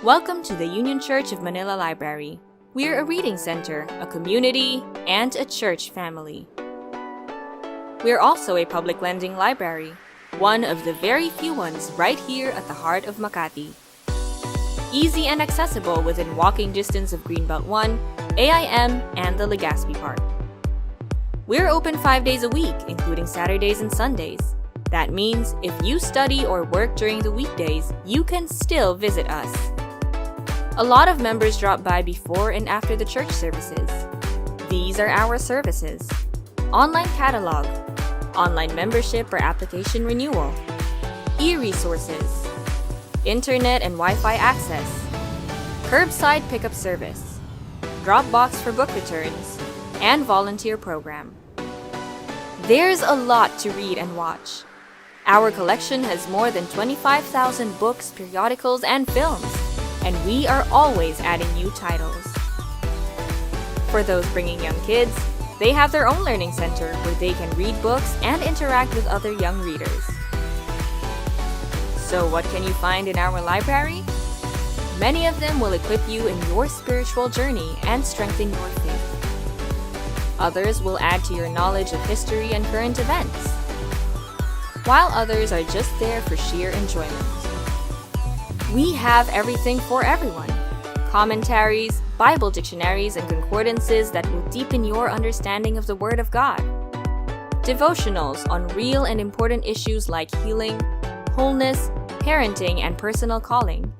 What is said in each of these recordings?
Welcome to the Union Church of Manila Library. We're a reading center, a community, and a church family. We're also a public lending library, one of the very few ones right here at the heart of Makati. Easy and accessible within walking distance of Greenbelt 1, AIM, and the Legazpi Park. We're open 5 days a week, including Saturdays and Sundays. That means if you study or work during the weekdays, you can still visit us. A lot of members drop by before and after the church services. These are our services: online catalog, online membership or application renewal, e-resources, internet and Wi-Fi access, curbside pickup service, Dropbox for book returns, and volunteer program. There's a lot to read and watch. Our collection has more than 25,000 books, periodicals, and films, and we are always adding new titles. For those bringing young kids, they have their own learning center where they can read books and interact with other young readers. So what can you find in our library? Many of them will equip you in your spiritual journey and strengthen your faith. Others will add to your knowledge of history and current events, while others are just there for sheer enjoyment. We have everything for everyone: commentaries, Bible dictionaries, and concordances that will deepen your understanding of the Word of God, devotionals on real and important issues like healing, wholeness, parenting, and personal calling,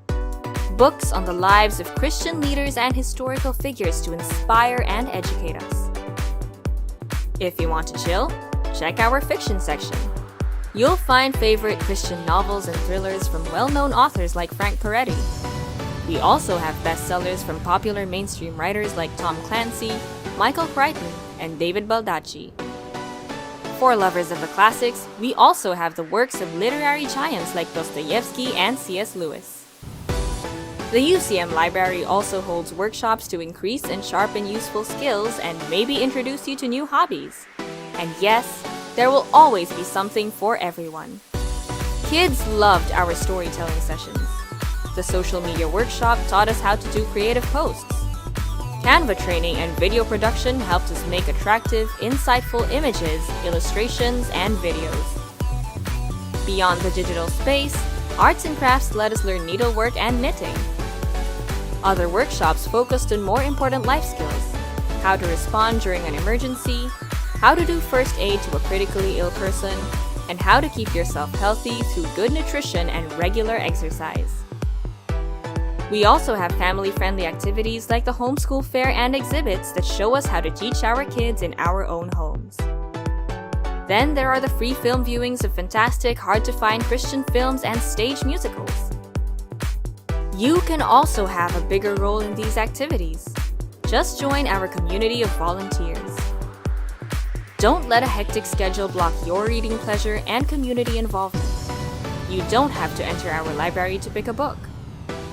books on the lives of Christian leaders and historical figures to inspire and educate us. If you want to chill, check our fiction section. You'll find favorite Christian novels and thrillers from well-known authors like Frank Peretti. We also have bestsellers from popular mainstream writers like Tom Clancy, Michael Crichton, and David Baldacci. For lovers of the classics, we also have the works of literary giants like Dostoevsky and C.S. Lewis. The UCM Library also holds workshops to increase and sharpen useful skills and maybe introduce you to new hobbies. And yes, there will always be something for everyone. Kids loved our storytelling sessions. The social media workshop taught us how to do creative posts. Canva training and video production helped us make attractive, insightful images, illustrations, and videos. Beyond the digital space, arts and crafts let us learn needlework and knitting. Other workshops focused on more important life skills: how to respond during an emergency, how to do first aid to a critically ill person, and how to keep yourself healthy through good nutrition and regular exercise. We also have family-friendly activities like the homeschool fair and exhibits that show us how to teach our kids in our own homes. Then there are the free film viewings of fantastic, hard-to-find Christian films and stage musicals. You can also have a bigger role in these activities. Just join our community of volunteers. Don't let a hectic schedule block your reading pleasure and community involvement. You don't have to enter our library to pick a book.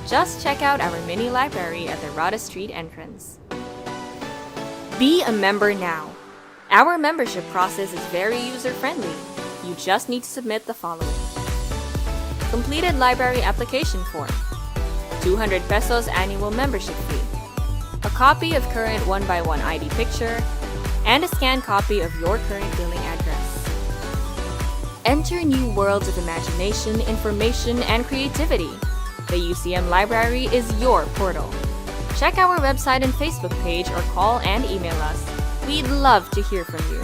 Just check out our mini library at the Rada Street entrance. Be a member now. Our membership process is very user-friendly. You just need to submit the following: completed library application form, 200 pesos annual membership fee, a copy of current 1x1 ID picture, and a scanned copy of your current billing address. Enter new worlds of imagination, information, and creativity. The UCM Library is your portal. Check our website and Facebook page or call and email us. We'd love to hear from you.